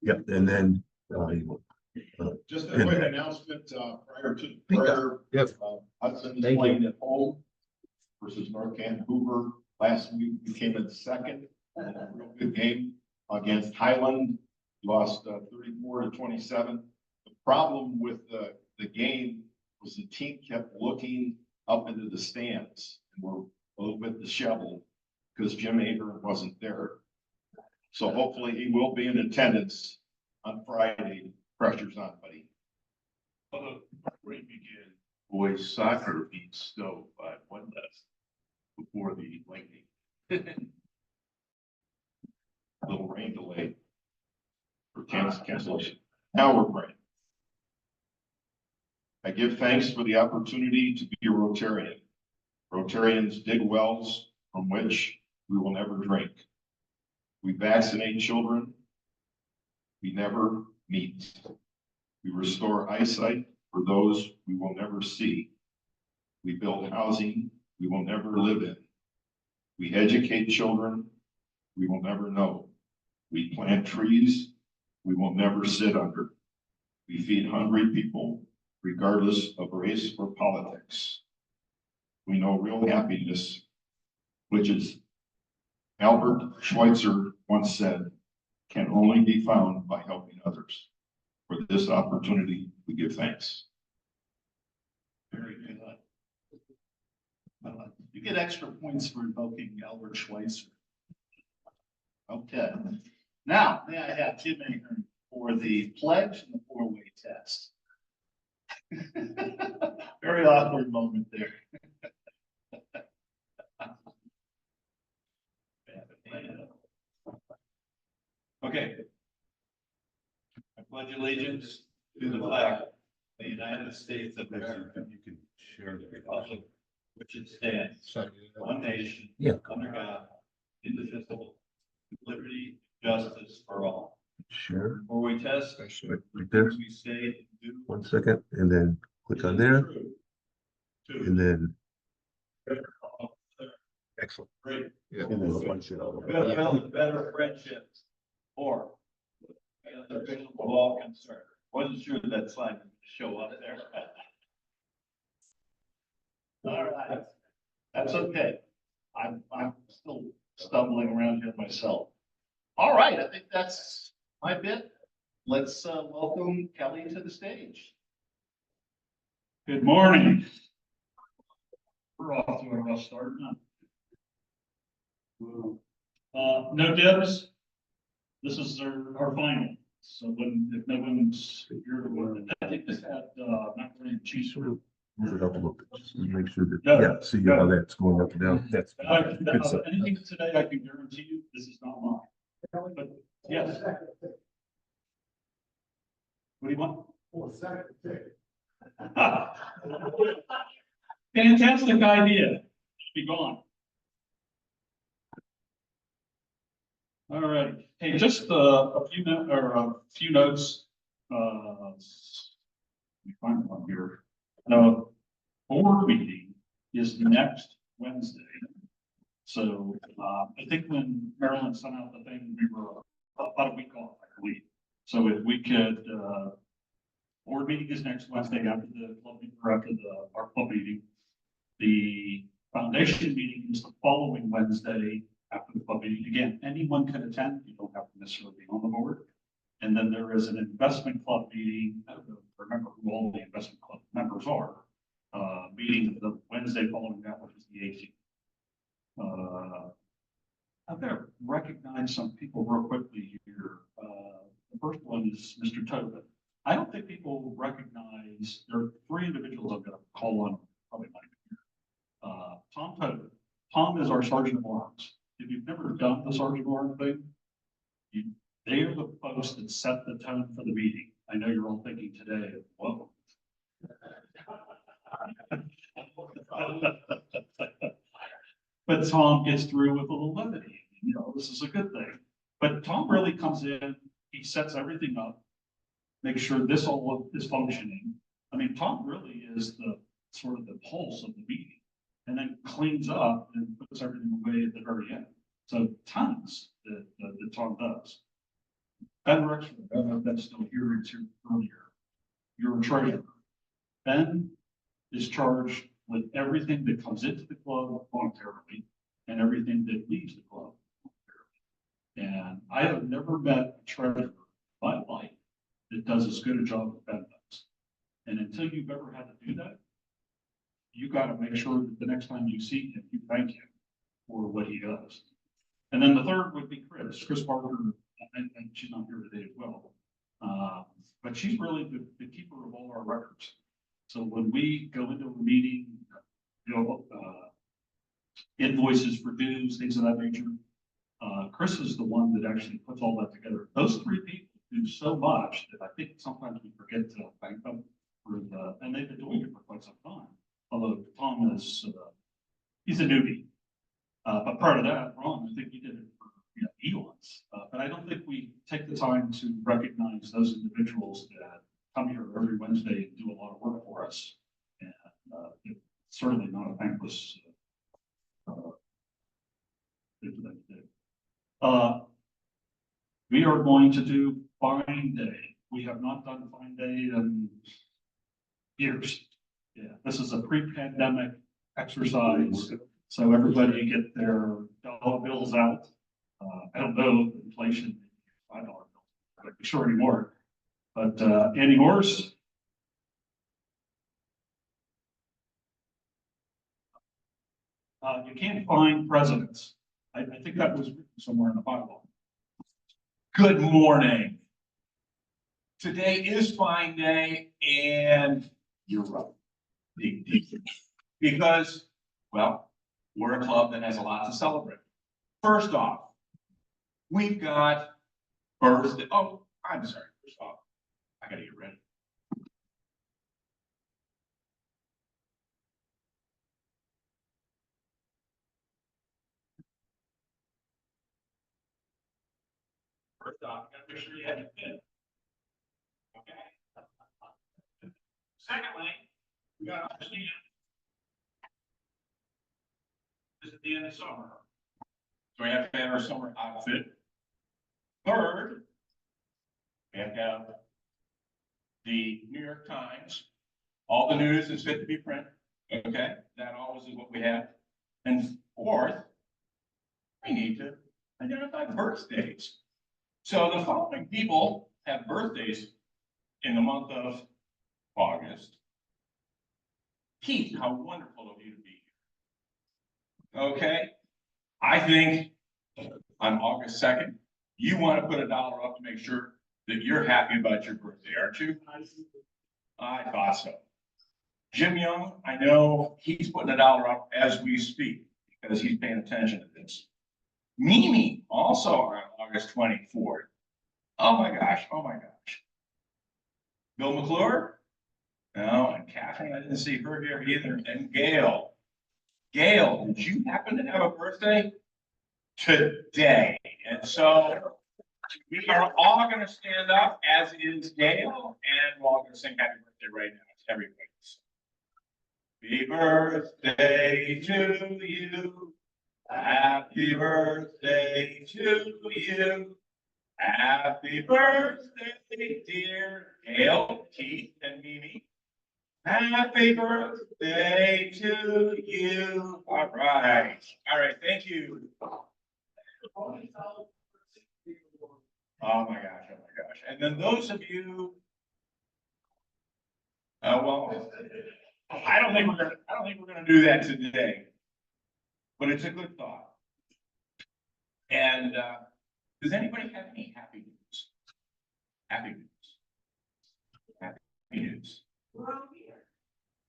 Yep, and then, Just a quick announcement, prior to prayer. Yep. Hudson is Thank you. playing at home versus North Canton Hoover. Last week we came in second. A real good game against Highland. Lost 34-27. The problem with the game was the team kept looking up into the stands and were a little bit disheveled because Jim Ager wasn't there. So hopefully he will be in attendance on Friday. Pressure's on, buddy. Before we begin, boys soccer beat Stowe by 1 less before the lightning. Little rain delay for cancellation. Now we're praying. I give thanks for the opportunity to be a Rotarian. Rotarians dig wells from which we will never drink. We vaccinate children. We never meet. We restore eyesight for those we will never see. We build housing we will never live in. We educate children we will never know. We plant trees we will never sit under. We feed hungry people regardless of race or politics. We know real happiness, which is Albert Schweitzer once said, can only be found by helping others. For this opportunity, we give thanks. Very good. You get extra points for invoking Albert Schweitzer. Okay. Now, may I have Jim Ahern for the pledge and the four-way test? Very awkward moment there. Okay. I pledge allegiance to the flag of the United States of America. You can share the Republic which it stands, one nation, under God, indivisible, with liberty, justice for all. share. Before we test, Right there. we say and do. 1 second, and then click on there, and then excellent. Great. Yeah. And then punch it out. Better friendships, or the official of all concerned. Wasn't sure that slide would show up there. All right. That's okay. I'm still stumbling around here myself. All right, I think that's my bit. Let's welcome Kelly to the stage. Good morning. We're off to a rough start, huh? No dibs. This is our final. So if no one's here, I think this had macaroni and cheese. Move it up a little bit, just to make sure that, No, yeah, see how that's going up and down. That's good stuff. Anything today, I can guarantee you, this is not mine. But yes. What do you want? Fantastic idea. Be gone. All right. Hey, just a few notes. Let me find one here. Board meeting is next Wednesday. So I think when Marilyn sent out the thing, we were about a week off, I believe. So if we could, board meeting is next Wednesday after the club meeting, or after our club meeting. The foundation meeting is the following Wednesday after the club meeting. Again, anyone can attend. You don't have to necessarily be on the board. And then there is an investment club meeting. I don't remember who all the investment club members are. Meeting the Wednesday following that, which is the 18th. I'm going to recognize some people real quickly here. The first one is Mr. Tobin. I don't think people recognize, there are 3 individuals I'm going to call on, probably not. Tom Tobin. Tom is our Sergeant of Arms. If you've never done the Sergeant of Arms thing, they are the folks that set the tone for the meeting. I know you're all thinking today, whoa. But Tom gets through with a little levity. You know, this is a good thing. But Tom really comes in, he sets everything up, makes sure this all is functioning. I mean, Tom really is the sort of the pulse of the meeting, and then cleans up and puts everything away at the very end. So Tom's the Tom does. Ben Rexford, I don't know if that's still here, it's here earlier. You're a treasurer. Ben is charged with everything that comes into the club voluntarily and everything that leaves the club voluntarily. And I have never met a treasurer in my life that does as good a job as Ben does. And until you've ever had to do that, you got to make sure that the next time you see him, you thank him for what he does. And then the third would be Chris Parker, and she's not here today as well. But she's really the keeper of all our records. So when we go into a meeting, invoices for dues, things of that nature, Chris is the one that actually puts all that together. Those three people do so much that I think sometimes we forget to thank them for and they've been doing it for quite some time. Although Tom is, he's a newbie. But part of that, Ron, I think he did it for eons. But I don't think we take the time to recognize those individuals that come here every Wednesday and do a lot of work for us. And it's certainly not a thankless thing for them to do. We are going to do Fine Day. We have not done Fine Day in years. Yeah, this is a pre-pandemic exercise. So everybody get their dollar bills out. I don't know inflation, $5 bills, I'm not sure anymore. But any horse? You can't find presidents. I think that was written somewhere in the Bible. Good morning. Today is Fine Day, and you're right. Because, well, we're a club that has a lot to celebrate. First off, we've got birthday. Oh, I'm sorry. First off, I gotta get ready. First off, you gotta make sure you have it fit. Okay. Secondly, we gotta understand this is the end of summer. So we have to have our summer outfit. Third, we have to have the New York Times, all the news is fit to be print. Okay, that always is what we have. And fourth, we need to identify birthdays. So the following people have birthdays in the month of August. Keith, how wonderful of you to be here. Okay, I think on August 2nd, you want to put $1 up to make sure that you're happy about your birthday, aren't you? I thought so. Jim Young, I know he's putting $1 up as we speak because he's paying attention to this. Mimi, also on August 24th. Oh my gosh, oh my gosh. Bill McClure? No, and Catherine, I didn't see her here either. And Gail. Gail, did you happen to have a birthday? Today. And so we are all going to stand up, as is Gail, and we're all going to sing happy birthday right now. It's everybody. Happy birthday to you. Happy birthday to you. Happy birthday, dear Gail, Keith, and Mimi. Happy birthday to you. All right. All right. Thank you. Oh my gosh. Oh my gosh. And then those of you, well, I don't think we're gonna do that today, but it's a good thought. And does anybody have any happy news? Happy news. Happy news.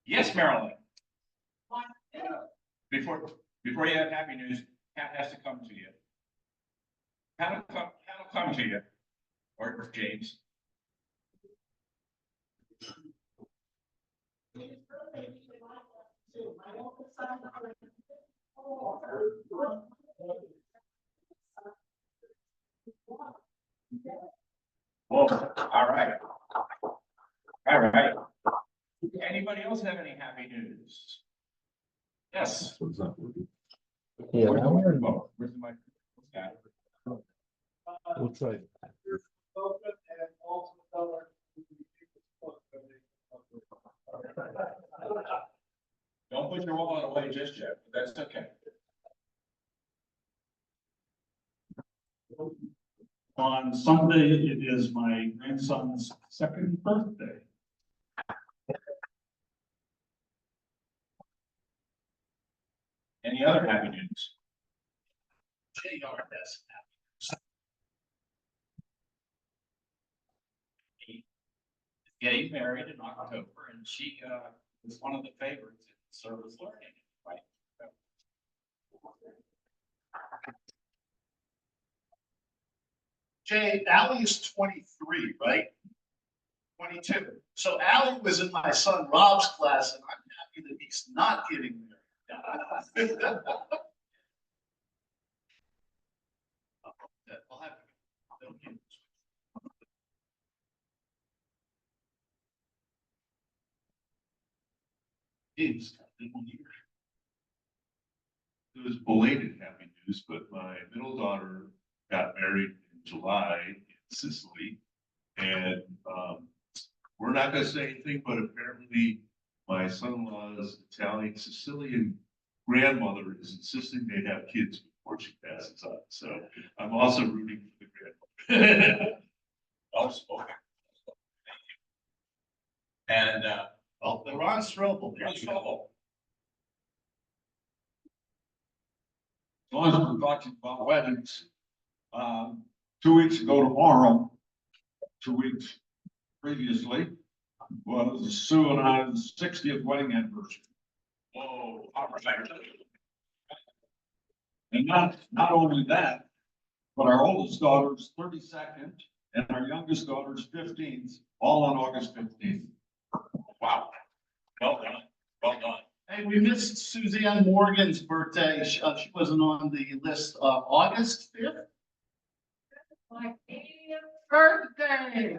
Yes, Marilyn. Before you have happy news, Pat has to come to you. Pat will come to you, or James. Well, all right. All right. Anybody else have any happy news? Yes. What's up? Where's the microphone? Where's the microphone? Looks like. Don't put your wallet away just yet, but that's okay. On Sunday, it is my grandson's second birthday. Any other happy news? JR has. Getting married in October, and she was one of the favorites in service learning, right? Jay, Allie is 23, right? 22. So Allie was in my son Rob's class, and I'm happy that he's not getting married. I'll have to. It was belated happy news, but my middle daughter got married in July in Sicily. And we're not gonna say anything, but apparently my son-in-law's Italian Sicilian grandmother is insisting they have kids before she passes on. So I'm also rooting for the grandmother. Also. And, Oh, Ron Strobel. Ron Strobel. As long as we're talking about weddings, 2 weeks ago tomorrow, 2 weeks previously, was Sue and I's 60th wedding anniversary. Whoa, all right. And not only that, but our oldest daughter's 32nd and our youngest daughter's 15th, all on August 15th. Wow. Well done. Well done. Hey, we missed Suzanne Morgan's birthday. She wasn't on the list. August 5th. My 80th birthday.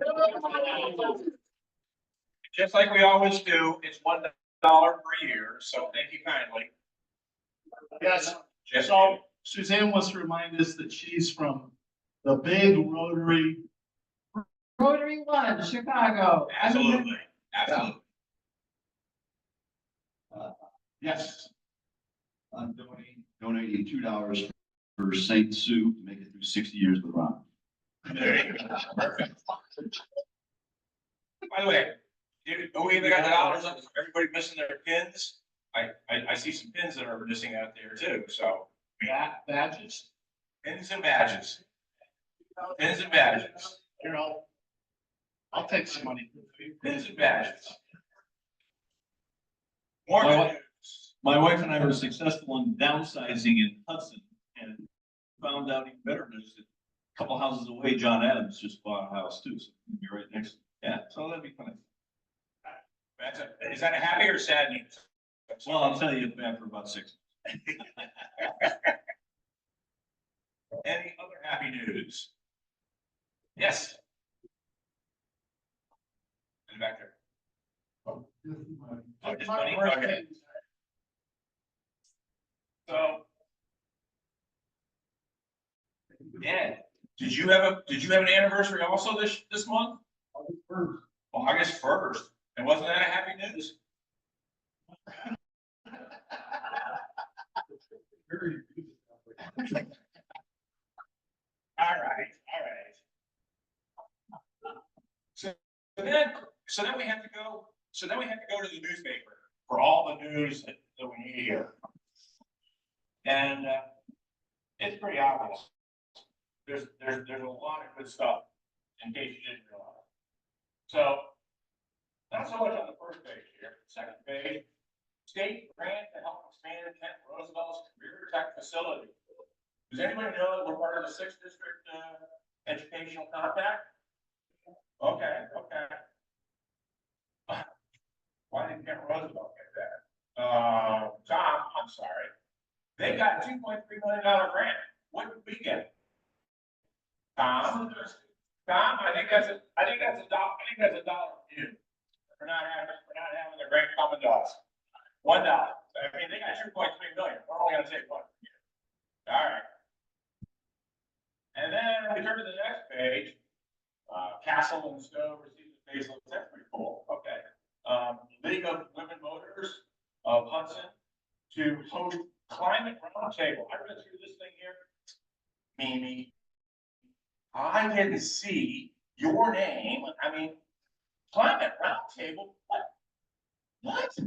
Just like we always do, it's $1 per year, so thank you kindly. Yes. Just So Suzanne wants to remind us that she's from the big Rotary. Rotary 1, Chicago. absolutely, absolutely. Yes. I'm donating $2 for Saint Sue to make it through 60 years with Ron. There you go. Perfect. By the way, we even got the dollars up for everybody missing their pins. I see some pins that are missing out there too, so. Badges. Pins and badges. Pins and badges. Here, I'll take some money. Pins and badges. More My good wife- news. My wife and I were successful in downsizing in Hudson and found out even better news that a couple houses away, John Adams just bought a house too, so you're right next. Yeah, so that'd be funny. Is that a happy or sad news? Well, I'll tell you after about 6 months. Any other happy news? Yes. In the back there. Oh, just money? Okay. So. Yeah, did you have an anniversary also this month? August 1st. And wasn't that a happy news? All right. So then we have to go to the newspaper for all the news that we need here. And it's pretty obvious. There's a lot of good stuff, in case you didn't realize. So, not so much on the first page here, second page, state grant to help expand Kent Roosevelt's career tech facility. Does anybody know that we're part of the 6th district educational compact? Okay. Why didn't Kent Roosevelt get that? Tom, I'm sorry. They got a $2.3 million grant. What did we get? Tom, I think that's a dollar for you. We're not having the grant coming to us. $1. I mean, they got $2.3 million. We're only gonna take one. All right. And then we turn to the next page, Castle and Snow receives a facelift. That's pretty cool. Okay. League of Women Voters of Hudson to host climate roundtable. I read through this thing here. Mimi, I didn't see your name. I mean, climate roundtable. What? What?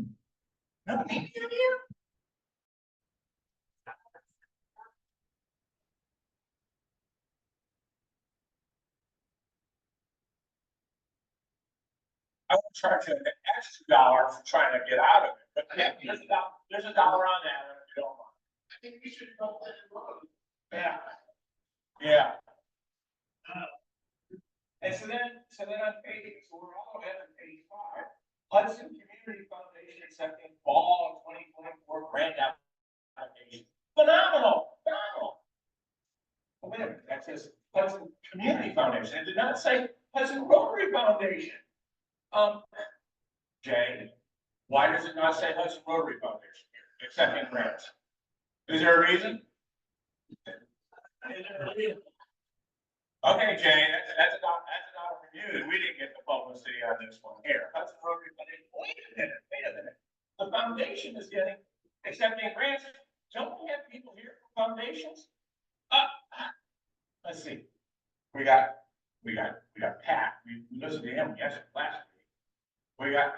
No Mimi in here? I would charge you an extra dollar for trying to get out of it, but yeah, there's a dollar on that if you don't mind. I think we should go let it run. Yeah. Yeah. And so then on page, so we're all at page 5, Hudson Community Foundation accepting fall 2024 grant application. Phenomenal. Oh, wait a minute, that says Hudson Community Foundation. It did not say Hudson Rotary Foundation. Jay, why does it not say Hudson Rotary Foundation here, accepting grants? Is there a reason? Okay, Jay, that's a dollar from you, and we didn't get the publicity on this one here. Hudson Rotary Foundation, wait a minute. The foundation is accepting grants. Don't we have people here for foundations? Let's see. We got Pat. We listened to him last week. We got,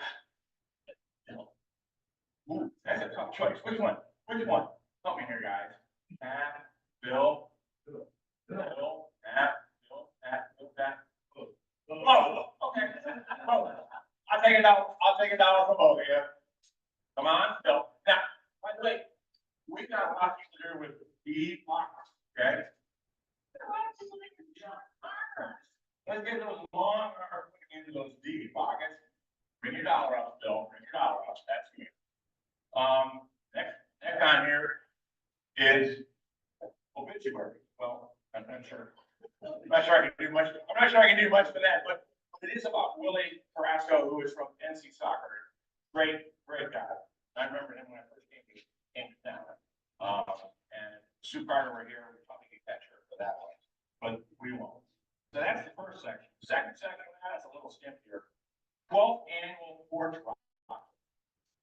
ooh, that's a tough choice. Which one? Help me here, guys. Pat, Bill, Pat. Oh, okay. Oh, I'll take a dollar from over here. Come on, Bill. Now, by the way, we got a lot to do with the pockets, okay? There are a lot of people making junk arms. Let's get those long arms into those deep pockets. Bring your dollar up, Bill. Bring your dollar up. That's good. Next on here is obituary. Well, I'm not sure. I'm not sure I can do much for that, but it is about Willie Carrasco, who is from NC Soccer. Great guy. I remember him when I first came to town. And Sue Carter were here. We probably get that shirt for that one, but we won't. So that's the first section. Second section, that's a little skimp here. 12th annual porch rocker.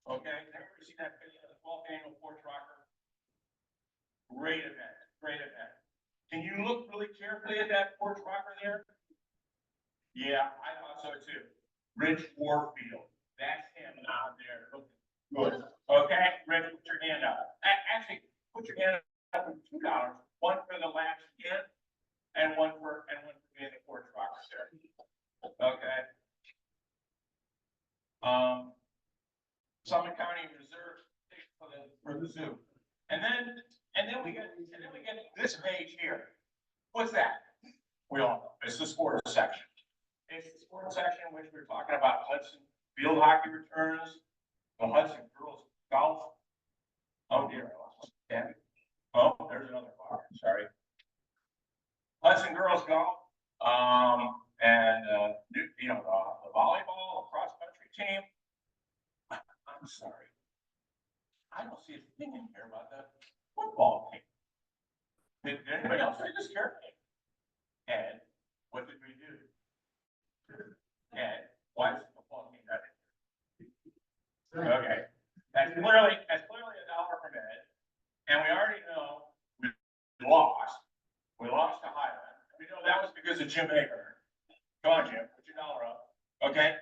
Okay, everybody see that video of the 12th annual porch rocker? Great event. Can you look really carefully at that porch rocker there? Yeah, I thought so too. Rich Warfield. That's him out there looking good. Okay, Rich, put your hand up. Actually, put your hand up for $2. One for the last kid and one for being the porch rocker there. Okay. Summit County Reserve for the zoo. And then we get this page here. What's that? We all know. It's the sports section. It's the sports section in which we're talking about Hudson field hockey returns, the Hudson girls golf. Oh dear, I lost it. Oh, there's another part. Sorry. Hudson girls golf. And the volleyball cross country team. I'm sorry. I don't see a thing in here about the football team. Did anybody else read this carefully? And what did we do? And why is the football team not in here? Okay. That's clearly a dollar from Ed. And we already know we lost. We lost to Highland. We know that was because of Jim Aker. Come on, Jim, put your dollar up. Okay.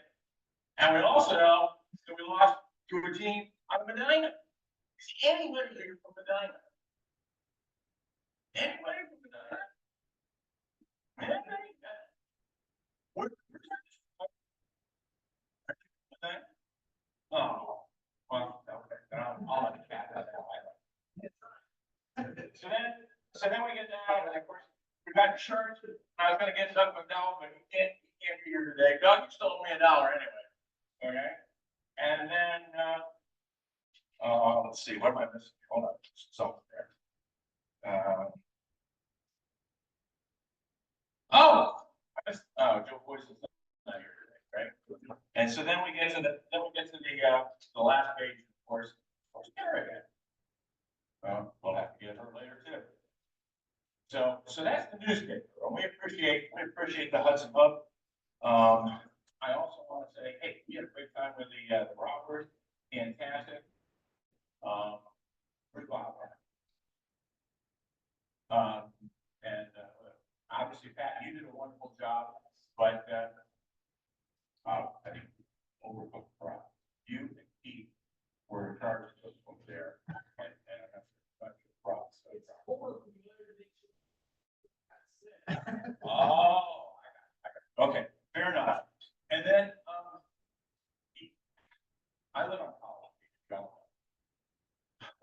And we also know that we lost to a team out of Medina. Is anybody here from Medina? Anybody from Medina? Anybody? Oh, well, okay. I'll let the cat out that way. So then we get down, and of course, we got insurance. I was gonna get Doug McDowell, but he can't be here today. Doug, you still owe me $1 anyway. Okay. And then, let's see, what am I missing? Hold on, something there. Joe Boyce is not here today, right? And so then we get to the last page, of course, Kara again. We'll have to get her later too. So that's the newspaper, and we appreciate the Hudson Hub. I also want to say, hey, we had a great time with the robbers, fantastic. Pretty wild. And obviously, Pat, you did a wonderful job, but I think overlooked for us. You and Pete were in charge of those folks there, and that's such a problem. Oh, okay, fair enough. And then, I live on College Street,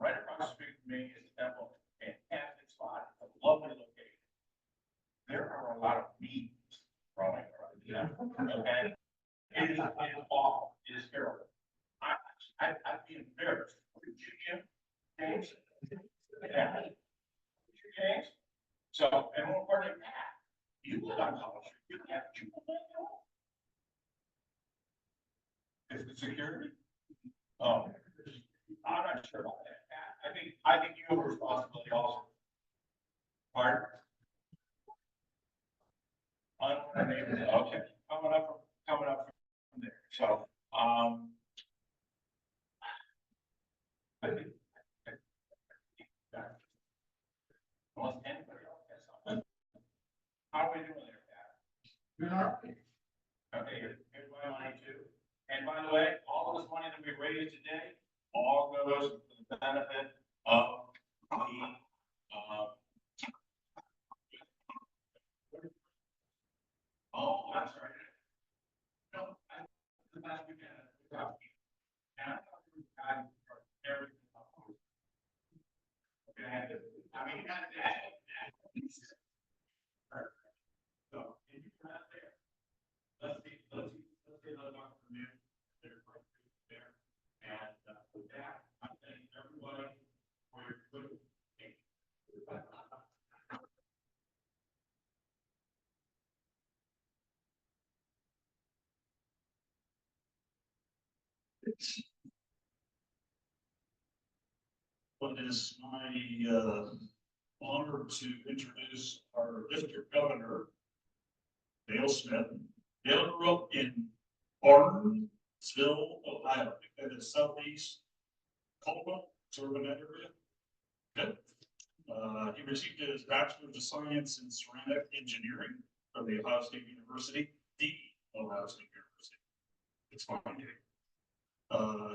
right across the street from me is Temple, fantastic spot, a lovely location. There are a lot of weeds growing around, and it is awful, it is terrible. I'd be embarrassed. Would you, Jim? James? Yeah. James? So, and more importantly, Pat, you live on College Street, you have you. Is it security? Oh, I'm not sure about that. I think you have a responsibility also. Pardon? Okay, coming up from there. So, I think. Unless anybody else has something. How are we doing there, Pat? Okay, here's my money too. And by the way, all of this money that we raised today, all goes to the benefit of the, oh, that's right. No, the last weekend, and I thought we were guiding for everything. Okay, I mean, not that. So, if you're not there, let's see another one from you. There's like there. And with that, I thank everybody for your good. Well, it is my honor to introduce our district governor, Dale Smith. Dale grew up in Barnesville, Ohio, that is southeast Caldwell, urban area. Good. He received his Bachelor's of Science in Ceramic Engineering from the Ohio State University, the Ohio State University. It's fun.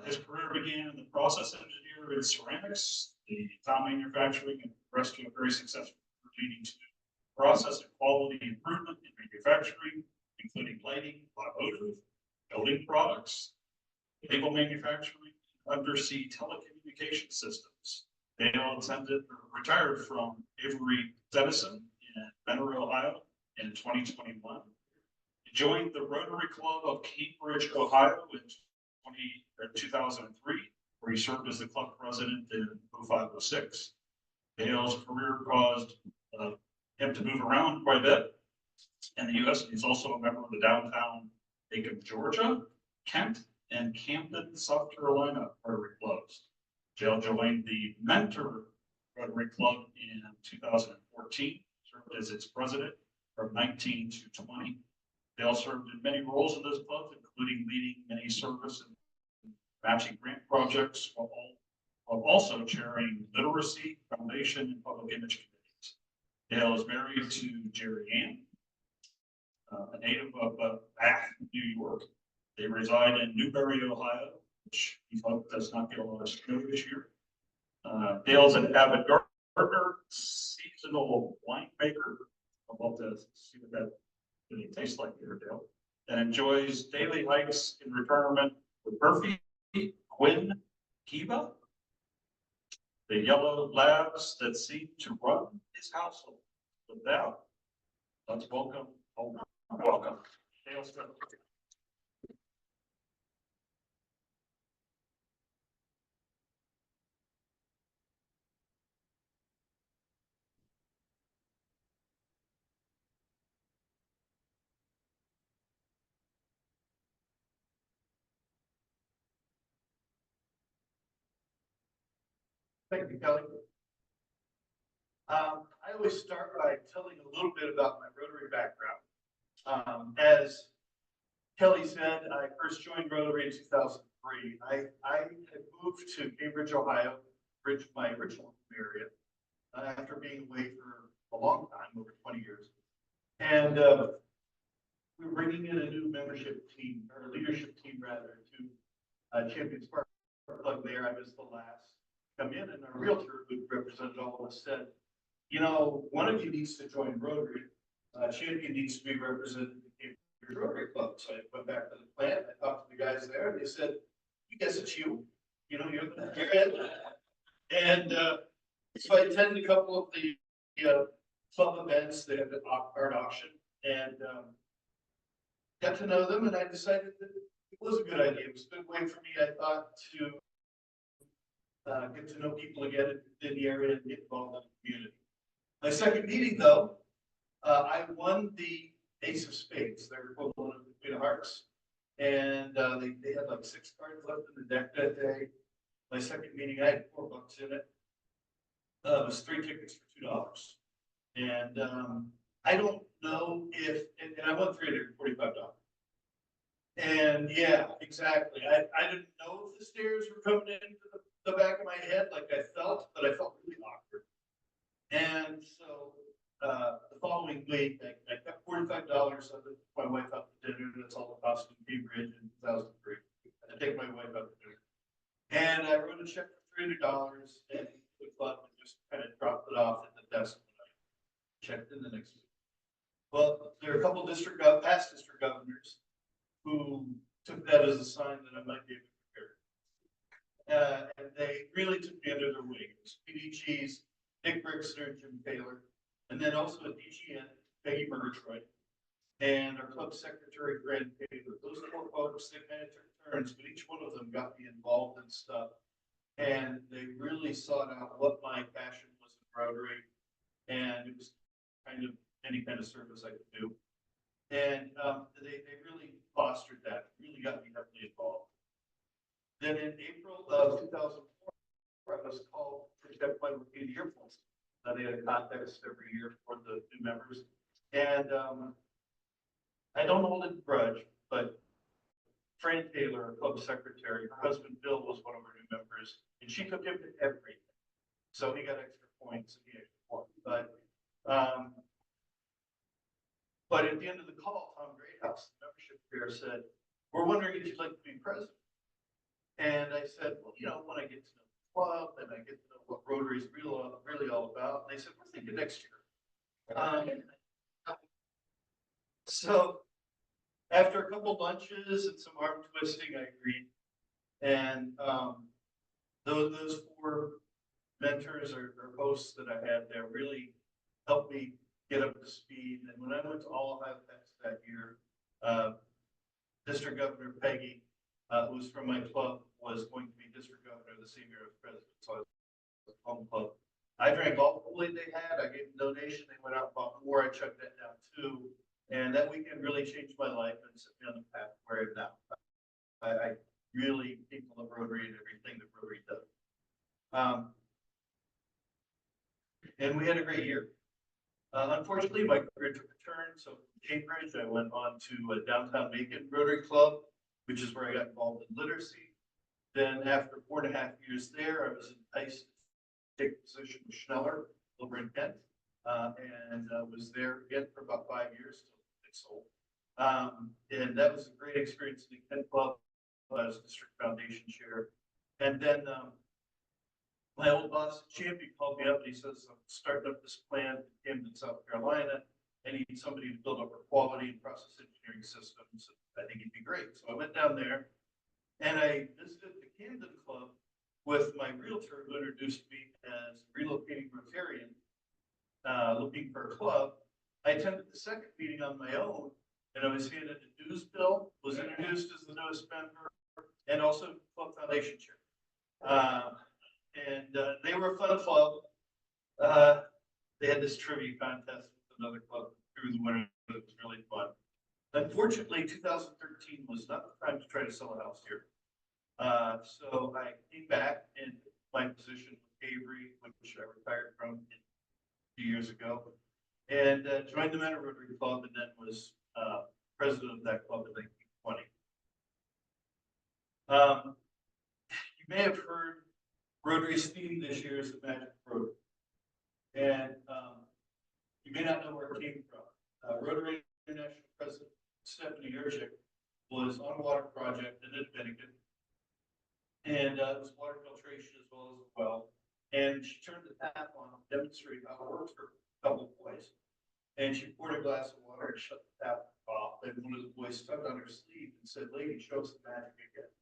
His career began in the process engineer in ceramics, the tile manufacturing, and progressed to a very successful career leading to process and quality improvement in manufacturing, including lighting, automotive, building products, label manufacturing, undersea telecommunication systems. Dale retired from Avery Dennison in Monroe, Ohio in 2021. He joined the Rotary Club of Cambridge, Ohio in 2003, where he served as the club president in 0506. Dale's career caused him to move around quite a bit in the U.S. He's also a member of the downtown Macon, Georgia, Kent, and Camden, South Carolina Rotary clubs. Dale joined the Mentor Rotary Club in 2014, served as its president from 19 to 20. Dale served in many roles in those clubs, including leading many service and matching grant projects, while also chairing literacy, foundation, and public image committees. Dale is married to Jerry Ann, a native of Bath, New York. They reside in Newberry, Ohio, which he hopes does not get a lot of snow this year. Dale's an avid gardener, seasonal winemaker. I'd love to see what that really tastes like here, Dale. And enjoys daily hikes in retirement with Murphy, Quinn, Kiva, the yellow labs that seem to run his household. With that, let's welcome Dale Smith. Thank you, Kelly. I always start by telling a little bit about my Rotary background. As Kelly said, I first joined Rotary in 2003. I had moved to Cambridge, Ohio, my original area, after being away for a long time, over 20 years. And we were bringing in a new membership team, or leadership team rather, to Champion Spark Plug there. I was the last to come in, and our realtor who represented all of us said, you know, one of you needs to join Rotary. Champion needs to be represented in the Cambridge Rotary Club. So I went back to the plant, I talked to the guys there, and they said, "I guess it's you. You know, you're it." And so I attended a couple of the club events. They had the art auction, and got to know them. And I decided that it was a good idea. It was a good way for me, I thought, to get to know people again in the area and get involved in the community. My second meeting, though, I won the Ace of Spades, their equivalent of the Queen of Hearts. And they had like 6 cards left in the deck that day. My second meeting, I had $4 in it. It was 3 tickets for $2. And I don't know if, and I won $345. And yeah, exactly. I didn't know if the stairs were coming into the back of my head like I felt, but I felt really awkward. And so the following week, I got $45 of it. My wife out to dinner. That's all the cost of Cambridge in 2003. I take my wife out to dinner. And I wrote a check for $300 and the club and just kind of dropped it off at the desk when I checked in the next week. Well, there are a couple past district governors who took that as a sign that I might be able to prepare. And they really took me under their wing. It was PDG's Nick Brickster and Jim Taylor, and then also at DGN, Peggy Murgatroyd, and our club secretary, Grant Taylor. Those 4 folks, they kind of took turns, but each one of them got me involved in stuff. And they really sought out what my passion was in Rotary, and it was kind of any kind of service I could do. And they really fostered that, really got me heavily involved. Then in April of 2004, I was called to step my rookie year points. They had a contest every year for the new members. And I don't hold a grudge, but Fran Taylor, our club secretary, her husband Bill was one of our new members, and she took him to everything. So he got extra points and he extra points. But at the end of the call, Tom Greathouse, the membership here, said, "We're wondering if you'd like to be president." And I said, "Well, you know, when I get to know the club and I get to know what Rotary is really all about," and they said, "We're thinking next year." So after a couple lunches and some arm twisting, I agreed. And those 4 mentors or hosts that I had there really helped me get up to speed. And when I went to all Ohio Fest that year, District Governor Peggy, who was from my club, was going to be district governor the same year as president. So I was home club. I drank all the Kool-Aid they had. I gave them a donation. They went out and bought more. I chugged that down too. And that weekend really changed my life and set me on the path where I am now. I really people love Rotary and everything that Rotary does. And we had a great year. Unfortunately, my career took a turn. So from Cambridge, I went on to downtown Macon Rotary Club, which is where I got involved in literacy. Then after 4.5 years there, I was enticed to take a position with Schneller over in Kent, and was there again for about 5 years till it sold. And that was a great experience in the Kent Club as district foundation chair. And then my old boss at Champion called me up and he says, "I'm starting up this plan in Camden, South Carolina. I need somebody to build up our quality and process engineering systems. I think it'd be great." So I went down there and I visited the Camden Club with my realtor who introduced me as relocating Rotarian, looking for a club. I attended the second meeting on my own, and I was handed a dues bill, was introduced as the newest member, and also club foundation chair. And they were a fun club. They had this trivia contest with another club through the winter. It was really fun. Unfortunately, 2013 was not the time to try to sell a house here. So I came back in my position with Avery, which I retired from in years ago. And joined the Men of Rotary Club and then was president of that club in 1920. You may have heard Rotary's theme this year is the Magic Rotary. And you may not know where it came from. Rotary International President Stephanie Urchik was on a water project in the Dominican. And it was water filtration as well as a well. And she turned the tap on to demonstrate how it works for a couple of boys. And she poured a glass of water and shut the tap off. And one of the boys tugged on her sleeve and said, "Lady, show us the magic again."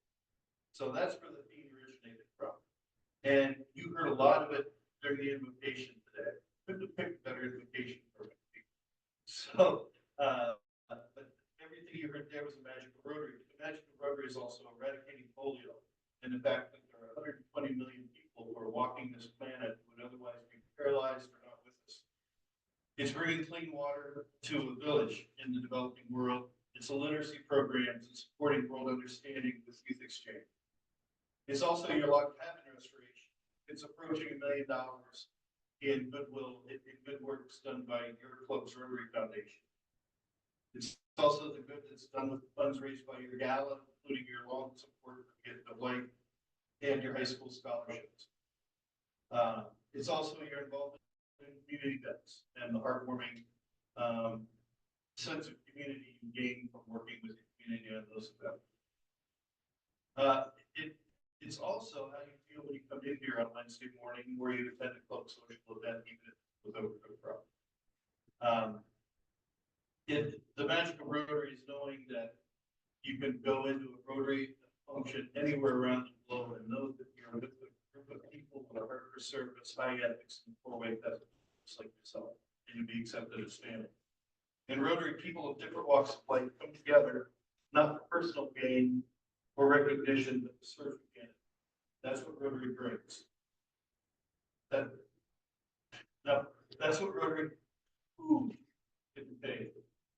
So that's where the theme originated from. And you heard a lot of it during the invocation today. Couldn't have picked a better invocation for me. So, but everything you heard there was the magic of Rotary. The magic of Rotary is also eradicating polio. And the fact that there are 120 million people who are walking this planet who would otherwise be paralyzed or not with us. It's bringing clean water to a village in the developing world. It's a literacy programs and supporting world understanding with youth exchange. It's also your log cabin restoration. It's approaching $1 million in goodwill, in good works done by your club's Rotary Foundation. It's also the good that's done with the funds raised by your gala, including your long support for Get the Light and your high school scholarships. It's also your involvement in community events and the heartwarming sense of community you gain from working with your community on those events. It's also how you feel when you come in here on Wednesday morning where you attend a club social event, even if it was over the problem. The magic of Rotary is knowing that you can go into a Rotary function anywhere around the globe and know that you're with a group of people with a heart for service, high ethics, and four-way ethics, just like yourself, and you'll be accepted as family. In Rotary, people of different walks of life come together, not for personal gain or recognition, but to serve again. That's what Rotary brings. That's what Rotary didn't pay.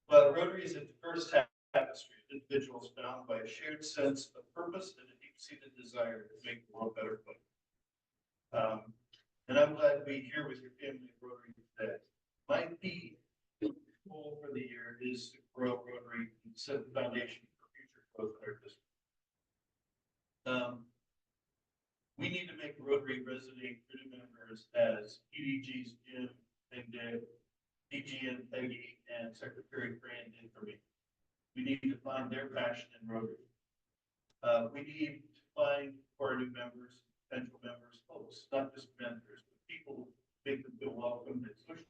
But Rotary is a diverse tapestry of individuals bound by a shared sense of purpose and a deep-seated desire to make the world a better place. And I'm glad to be here with your family of Rotary today. My key goal for the year is to grow Rotary and set the foundation for future growth in our district. We need to make Rotary resonate for new members as PDG's Jim and Dick, DG and Peggy, and Secretary Fran did for me. We need to find their passion in Rotary. We need to find for our new members, potential members, folks, not just mentors, but people who make them feel welcome at social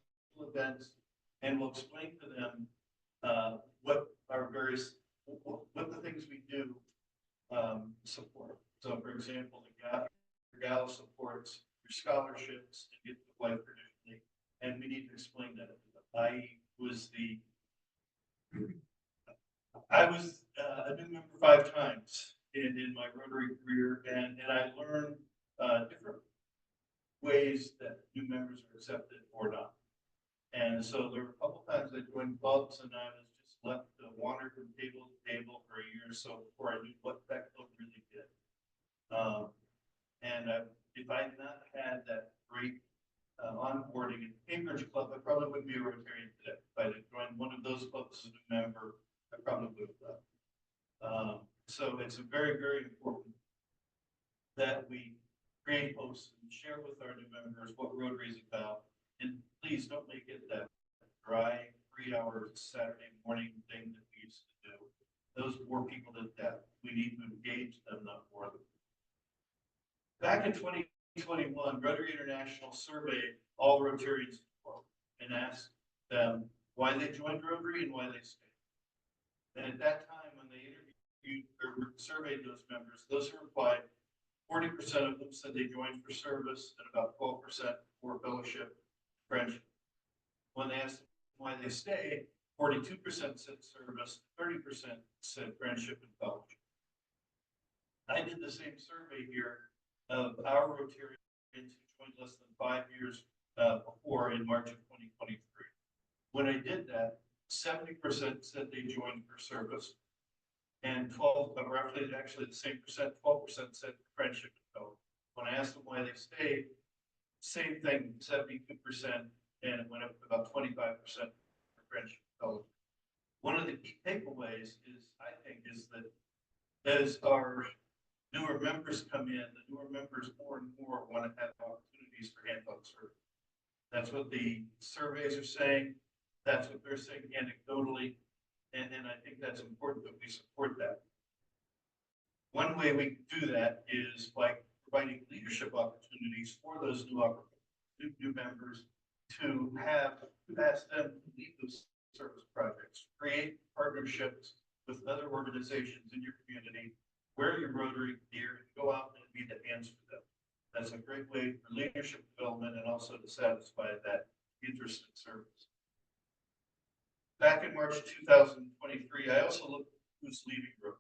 events, and we'll explain to them what the things we do support. So, for example, the gala supports your scholarships and Get the Light traditionally, and we need to explain that. I was a new member 5 times in my Rotary career, and I learned different ways that new members are accepted or not. And so there were a couple times I joined clubs and I was just left to wander from table to table for a year or so before I knew what that club really did. If I had not had that great onboarding in Cambridge Club, I probably wouldn't be a Rotarian today. If I had joined one of those clubs as a new member, I probably would have left. So it's very, very important that we create posts and share with our new members what Rotary is about. And please don't make it that dry 3-hour Saturday morning thing that we used to do. Those bore people to death. We need to engage them, not bore them. Back in 2021, Rotary International surveyed all Rotarians and asked them why they joined Rotary and why they stayed. And at that time, when they interviewed or surveyed those members, those who replied, 40% of them said they joined for service and about 12% for fellowship, friendship. When they asked them why they stayed, 42% said service, 30% said friendship and fellowship. I did the same survey here of our Rotarians who joined less than 5 years before in March of 2023. When I did that, 70% said they joined for service, and roughly actually the same percent, 12% said friendship and fellowship. When I asked them why they stayed, same thing, 72% and it went up to about 25% for French fellows. One of the key takeaways is, I think, is that as our newer members come in, the newer members more and more want to have opportunities for hands-on service. That's what the surveys are saying. That's what they're saying anecdotally. And I think that's important that we support that. One way we can do that is by providing leadership opportunities for those new members to ask them to lead those service projects, create partnerships with other organizations in your community, wear your Rotary gear, and go out and be the hands for them. That's a great way for leadership development and also to satisfy that interest in service. Back in March 2023, I also looked at who's leaving Rotary.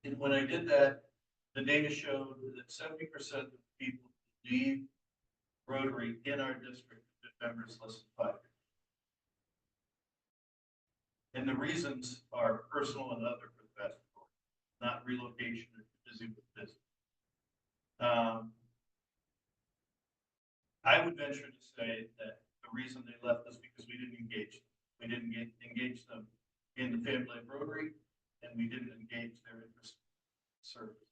And when I did that, the data showed that 70% of people who leave Rotary in our district have been members less than 5 years. And the reasons are personal and other for the vast majority, not relocation or busy with business. I would venture to say that the reason they left is because we didn't engage them. We didn't engage them in the family of Rotary, and we didn't engage their interest in service.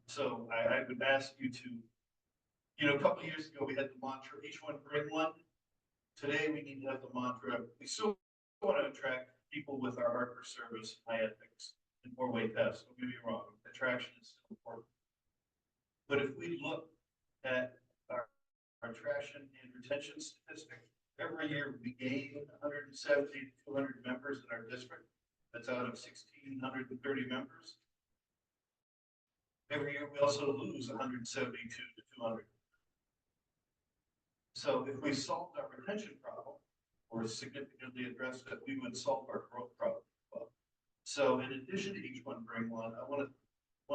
So I would ask you to, a couple of years ago, we had the mantra, each one bring one. Today, we need to have the mantra, we still want to attract people with our heart for service, high ethics, and 4-way tests. Don't get me wrong, attraction is still important. But if we look at our attraction and retention statistic, every year we gain 170 to 200 members in our district. That's out of 1,630 members. Every year we also lose 172 to 200. So if we solved our retention problem or significantly addressed it, we would solve our growth problem as well. So in addition to each one bring one, I want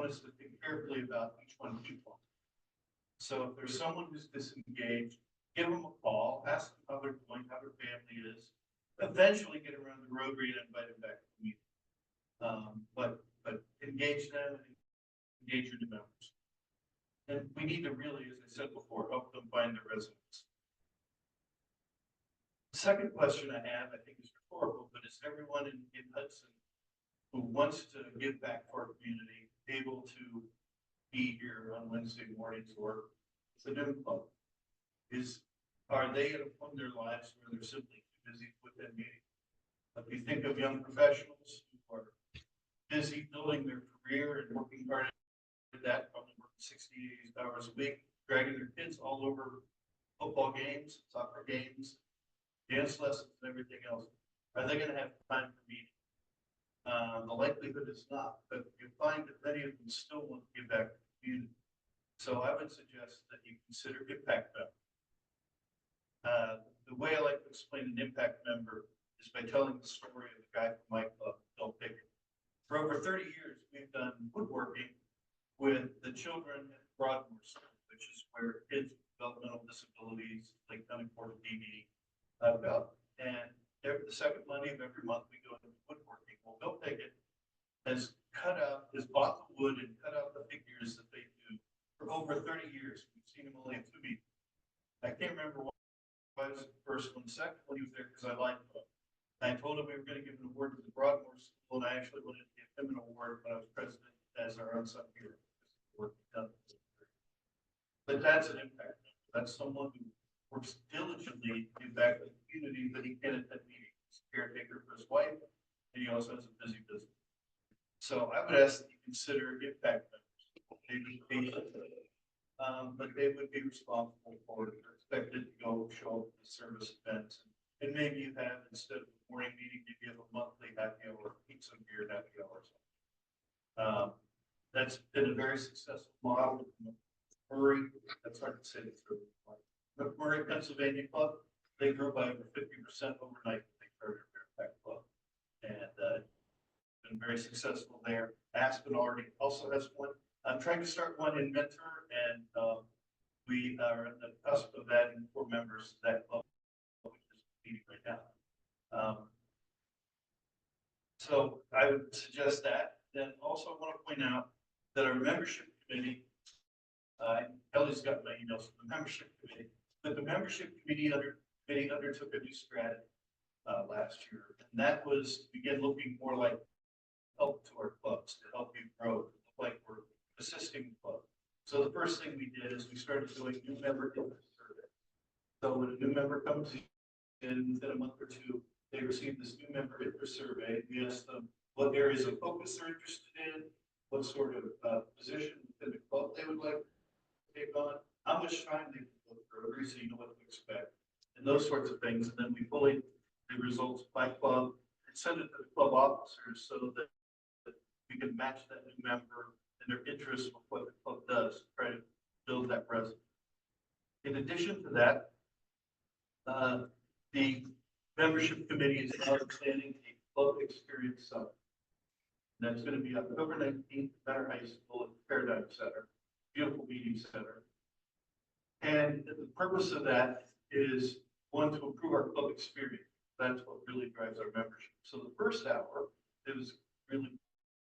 us to think carefully about each one keep one. So if there's someone who's disengaged, give them a call, ask them how they're doing, how their family is. Eventually get around the Rotary and invite them back to the meeting. But engage them and engage your new members. And we need to really, as I said before, help them find their resonance. The second question I have, I think is rhetorical, but is everyone in Hudson who wants to give back to our community able to be here on Wednesday mornings or the new club? Are they at a point in their lives where they're simply too busy with that meeting? If you think of young professionals who are busy building their career and working hard at that, probably working 60, 80 hours a week, dragging their kids all over football games, soccer games, dance lessons, and everything else, are they going to have time for meeting? The likelihood is not, but you find that many of them still want to give back to the community. So I would suggest that you consider impact member. The way I like to explain an impact member is by telling the story of the guy from my club, Bill Pickett. For over 30 years, we've done woodworking with the children at Broadmoor School, which is where kids with developmental disabilities, like unemployed DD, go. And the second Monday of every month, we go to woodworking. Well, Bill Pickett has bought the wood and cut out the figures that they do for over 30 years. We've seen him only at 2 meetings. I can't remember what was the first one. The second one, he was there because I liked him. I told him we were going to give an award to the Broadmoor School, and I actually wanted to give him an award when I was president as our unsung hero. But that's an impact. That's someone who works diligently to give back to the community, but he can't attend meetings. He's a caretaker for his wife, and he also has a busy business. So I would ask that you consider impact members. They be patient, but they would be responsible for it. They're expected to go show up at the service events. And maybe you have, instead of a morning meeting, maybe you have a monthly happy hour, pizza and beer happy hour or something. That's been a very successful model. Murray, that's hard to say the truth. Murray, Pennsylvania club, they grew by over 50% overnight when they started their impact club. And been very successful there. Aspen already also has one. I'm trying to start one in Mentor, and we are at the cusp of adding 4 members to that club, which is meeting right now. So I would suggest that. Then also I want to point out that our membership committee, Kelly's got my emails from the membership committee. But the committee undertook a new strategy last year, and that was to begin looking more like help to our clubs, to help you grow, to look like we're assisting the club. So the first thing we did is we started doing new member interest survey. So when a new member comes in within a month or two, they receive this new member interest survey. We ask them what areas of focus they're interested in, what sort of position within the club they would like to take on, how much time they can look for Rotary, so you know what to expect, and those sorts of things. And then we fully the results by club and send it to the club officers so that we can match that new member and their interest with what the club does, to try to build that presence. In addition to that, the membership committee is now planning a club experience summit. And that's going to be October 19th at Benner High School at the Paradigm Center, beautiful meeting center. And the purpose of that is one, to improve our club experience. That's what really drives our membership. So the first hour, it was really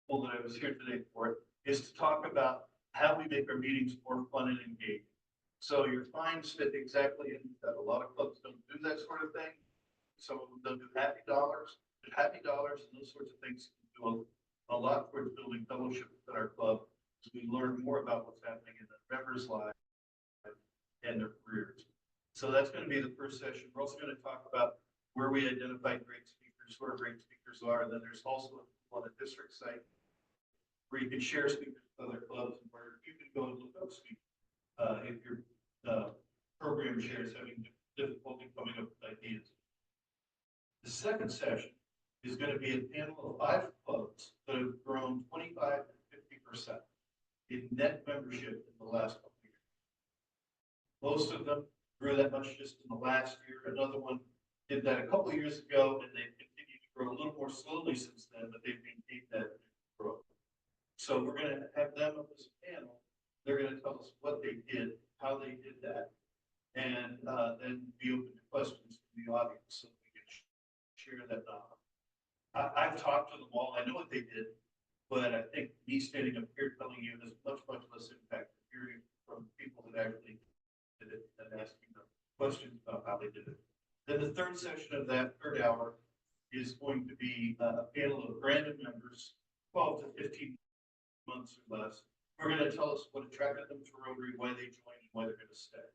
cool that I was here today for it, is to talk about how we make our meetings more fun and engaging. So your fines fit exactly in that. A lot of clubs don't do that sort of thing. Some of them don't do happy dollars, but happy dollars and those sorts of things can do a lot towards building fellowship within our club as we learn more about what's happening in the members' lives and their careers. So that's going to be the first session. We're also going to talk about where we identify great speakers, who our great speakers are. And then there's also on the district site where you can share speakers with other clubs and where you can go and look up speakers if your program chair is having difficulty coming up with ideas. The second session is going to be a panel of 5 clubs that have grown 25 to 50% in net membership in the last couple of years. Most of them grew that much just in the last year. Another one did that a couple of years ago, and they've continued to grow a little more slowly since then, but they've maintained that growth. So we're going to have them up as a panel. They're going to tell us what they did, how they did that, and then be open to questions from the audience so we can share that knowledge. I've talked to them all. I know what they did, but I think me standing up here telling you has much, much less impact than hearing from people that actually did it and asking them questions about how they did it. Then the third session of that third hour is going to be a panel of brand new members, 12 to 15 months or less. Who are going to tell us what attracted them to Rotary, why they joined, and why they're going to stay.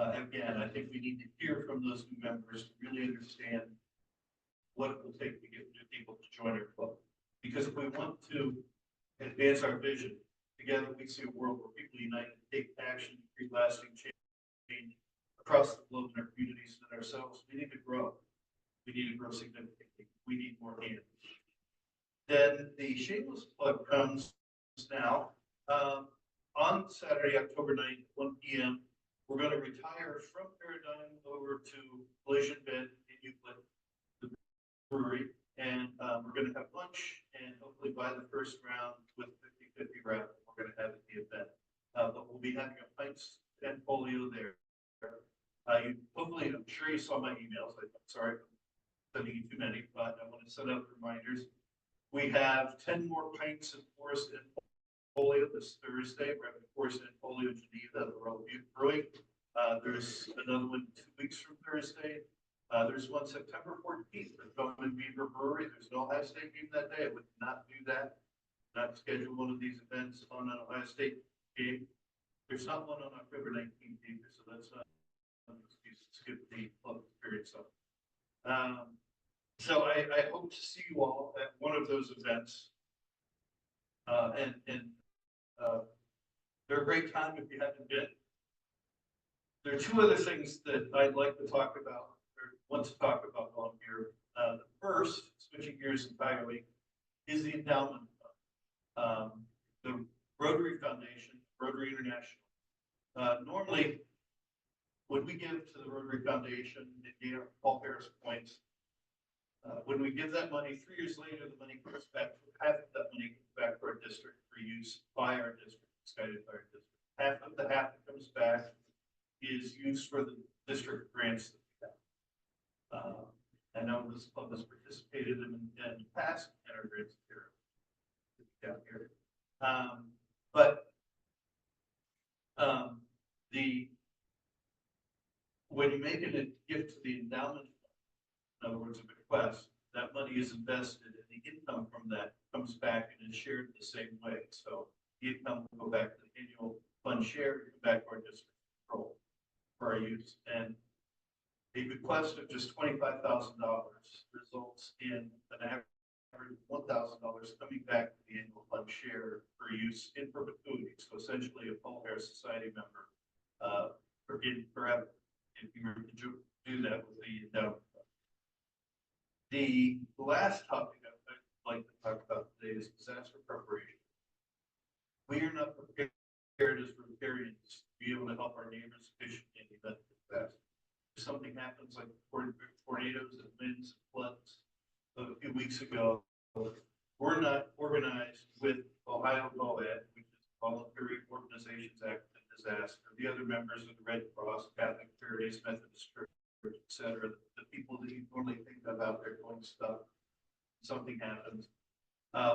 Again, I think we need to hear from those new members to really understand what it will take to get new people to join our club. Because if we want to advance our vision, together we see a world where people unite and take action, create lasting change across the globe in our communities and ourselves. We need to grow. We need to grow significantly. We need more hands. Then the shameless plug comes now. On Saturday, October 9th, 1 p.m., we're going to retire from Paradigm over to Collision Bed in Euclid, the brewery, and we're going to have lunch, and hopefully by the first round with 50-50 wrap, we're going to have at the event. But we'll be having a pints and polio there. Hopefully, I'm sure you saw my emails. I'm sorry for sending you too many, but I want to send out reminders. We have 10 more pints and Forest and polio this Thursday. We're having Forest and polio Geneva, the Royal Brewing. There's another one 2 weeks from Thursday. There's one September 14th at Bowman Beaver Brewery. There's no Ohio State game that day. I would not do that. Not schedule one of these events on an Ohio State game. There's not one on October 19th either, so that's not an excuse to skip the club experience up. So I hope to see you all at one of those events. They're a great time if you haven't been. There are 2 other things that I'd like to talk about, or want to talk about on here. The first, switching gears entirely, is the endowment fund. The Rotary Foundation, Rotary International. Normally, when we give to the Rotary Foundation, and gain our Paul Harris points, when we give that money, 3 years later, the money comes back. Half of that money comes back to our district for use by our district, guided by our district. Half that comes back is used for the district grants that we have. I know this club has participated in the past in our grants here. Down here. invested and the income from that comes back and is shared the same way. So the income will go back to the annual fund share, go back to our district control for our use. And a bequest of just $25,000 results in an average $1,000 coming back to the annual fund share for use in perpetuity. So essentially a Paul Harris Society member forever, if you were to do that with the endowment. The last topic I'd like to talk about today is disaster preparation. We are not prepared as Rotarians to be able to help our neighbors efficiently in the event of disaster. If something happens like tornadoes and winds and floods a few weeks ago, we're not organized with Ohio VOAD, which is Voluntary Organizations Act of Disaster, the other members of the Red Cross, Catholic Charities, Methodist Church, et cetera, the people that you normally think of out there doing stuff, something happens.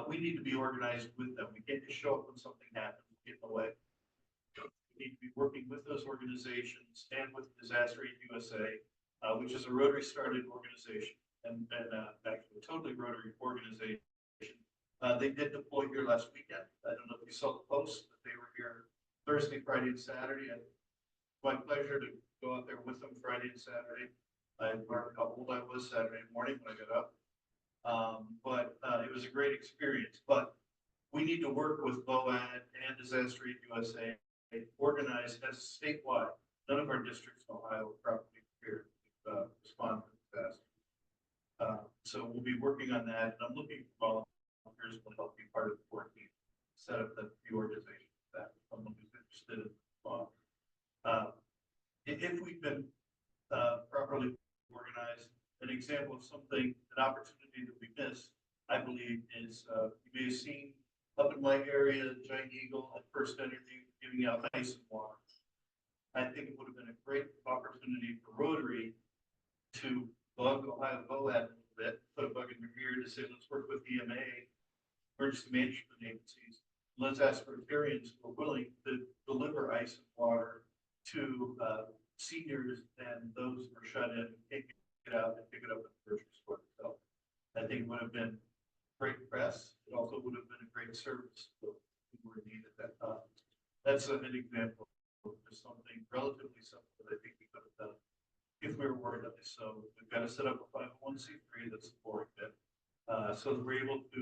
We need to be organized with them. We can't just show up when something happens and get in the way. We need to be working with those organizations and with Disaster Aid USA, which is a Rotary started organization and actually a totally Rotary organization. They did deploy here last weekend. I don't know if you saw the post, but they were here Thursday, Friday, and Saturday. And my pleasure to go out there with them Friday and Saturday. I learned how old I was Saturday morning when I got up. But it was a great experience. But we need to work with VOAD and Disaster Aid USA, organized as statewide. None of our districts in Ohio are properly prepared to respond to disaster. So we'll be working on that, and I'm looking for volunteers who will help be part of the core team, set up the organization for that. Someone who's interested in if we've been properly organized, an example of something, an opportunity that we missed, I believe, is you may have seen up in my area, Giant Eagle at First Energy giving out ice and water. I think it would have been a great opportunity for Rotary to bug Ohio VOAD a little bit, put a bug in your ear to say, let's work with EMA, emergency management agencies. Let's ask Rotarians who are willing to deliver ice and water to seniors and those who are shut in, take it out and pick it up at the grocery store itself. I think it would have been great press. It also would have been a great service to people who were in need at that time. That's an example of just something relatively simple that I think we could have done if we were organized. So we've got to set up a 501c3 that's supporting it, so that we're able to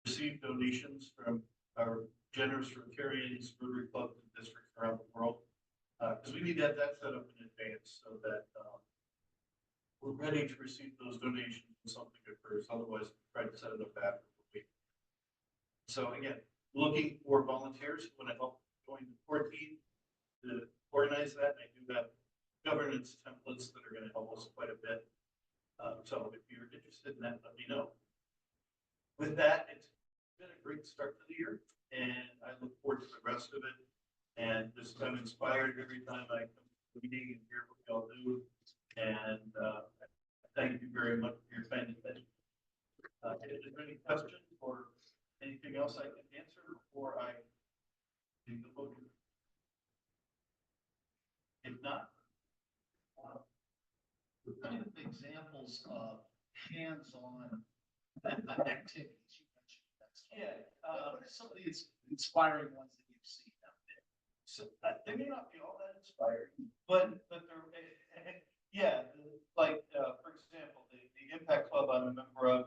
receive donations from our generous Rotarians, Rotary clubs, and districts around the world. Because we need to have that set up in advance so that we're ready to receive those donations when something occurs. Otherwise, we try to set it up after the week. So again, looking for volunteers who want to help join the core team to organize that. And I do have governance templates that are going to help us quite a bit. So if you're interested in that, let me know. With that, it's been a great start to the year, and I look forward to the rest of it. And just I'm inspired every time I come to the meeting and hear what y'all do. And thank you very much for your kind attention. If there's any questions or anything else I can answer before I do the voting? If not, what kind of examples of hands-on activities you mentioned? What are some of the inspiring ones that you've seen out there? so they may not be all that inspiring, but they're like for example, the Impact Club I'm a member of,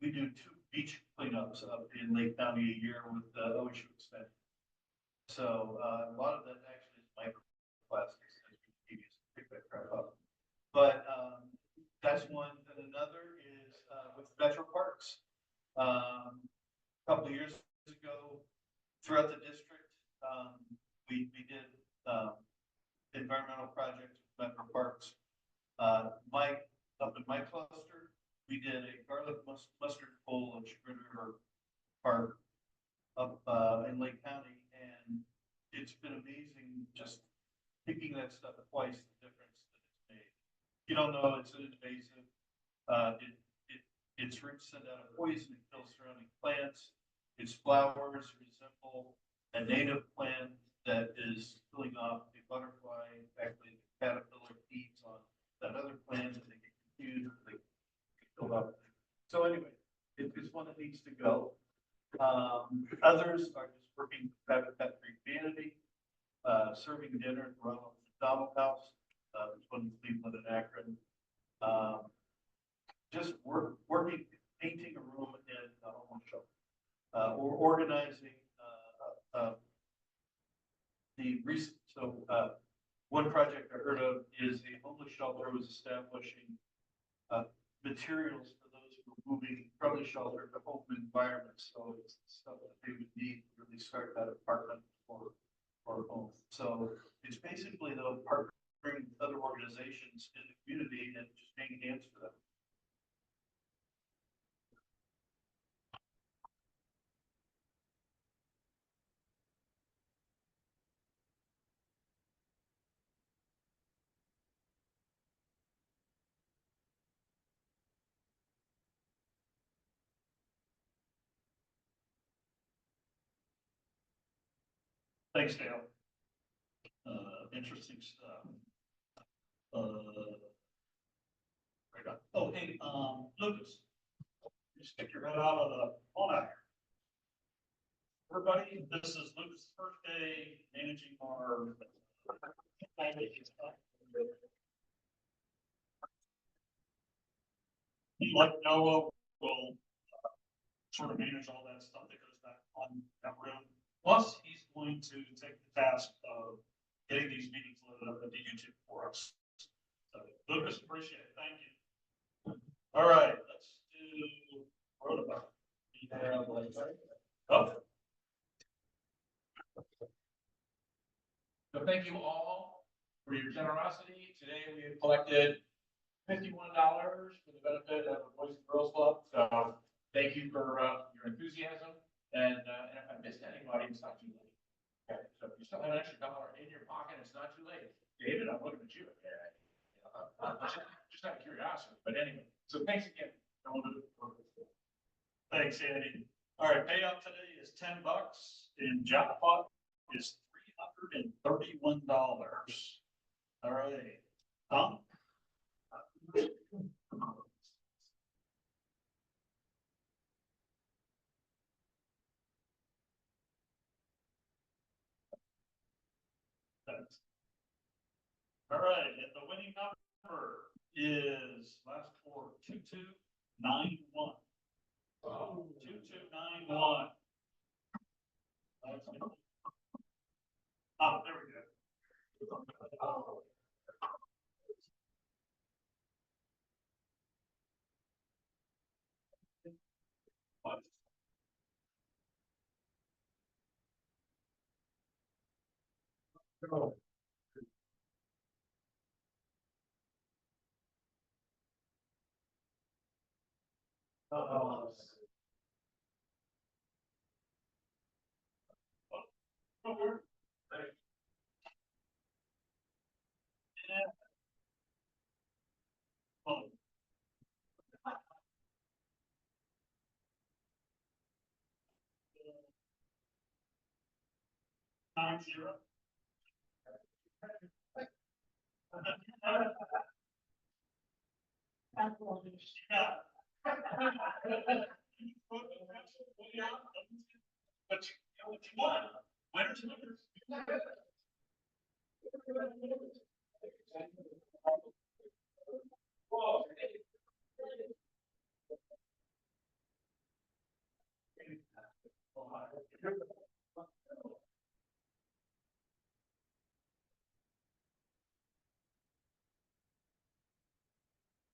we do 2 beach cleanups up in Lake County a year with the OSU extension. So a lot of that actually is microplastics, as we pick that crap up. But that's one, and another is with Metro Parks. A couple of years ago, throughout the district, we did environmental projects with Metro Parks. Up in my cluster, we did a garlic mustard bowl in Chagrin River Park up in Lake County, and it's been amazing just picking that stuff twice, the difference that it's made. You don't know it's an invasive. Its roots send out a poison that kills surrounding plants. Its flowers resemble a native plant that is killing off a butterfly. In fact, the caterpillar feeds on that other plant, and they get confused. They get killed off. So anyway, it's one that needs to go. Others are just working Habitat for Humanity, serving dinner at Ronald McDonald House, this one in Cleveland and Akron. Just working, painting a room in a homeless shelter, or organizing, the recent, one project I heard of is the homeless shelter was establishing, materials for those who are moving from the shelter to home environments. So it's stuff that they would need to really start that apartment or home. So it's basically the partnering with other organizations in the community and just making hands for them. Thanks, Dale. Interesting stuff. Right on. Oh, hey, Lucas, you stick your head out of the phone out here. Everybody, this is Lucas' first day managing our. He, like Noah, will sort of manage all that stuff that goes back on that room. Plus, he's going to take the task of getting these meetings loaded up into YouTube for us. So, Lucas, appreciate it. Thank you. All right, let's do Rotary. Oh. So thank you all for your generosity. Today we have collected $51 for the benefit of the Boys and Girls Club. So thank you for your enthusiasm. And if I missed anybody, it's not too late. Okay, so if you still have an extra dollar in your pocket, it's not too late. David, I'm looking at you. Just out of curiosity. But anyway, so thanks again. Thanks, Andy. All right, payout today is $10 and jackpot is $331. All right, Tom? Thanks. All right, and the winning number is last four, 2291. 2291. Oh, there we go. What? Nine zero. Yeah. But you know what you want? Winners, winners.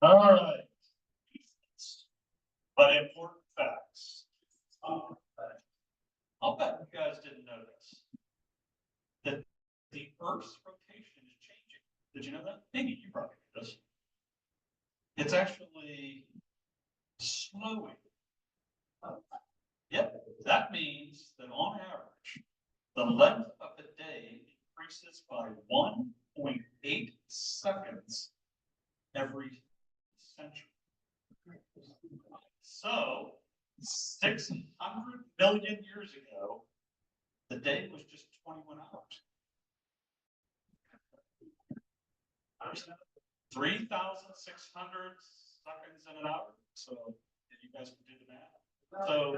All right. But important facts. I'll bet you guys didn't notice that the Earth's rotation is changing. Did you know that? Maybe you probably knew this. It's actually slowing. Yep, that means that on average, the length of the day increases by 1.8 seconds every century. So 600 million years ago, the day was just 21 hours. 3,600 seconds in an hour. So if you So.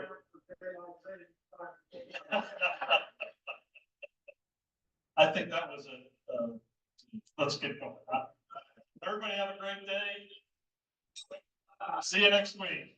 I think that was let's get going. Everybody have a great day. See you next week.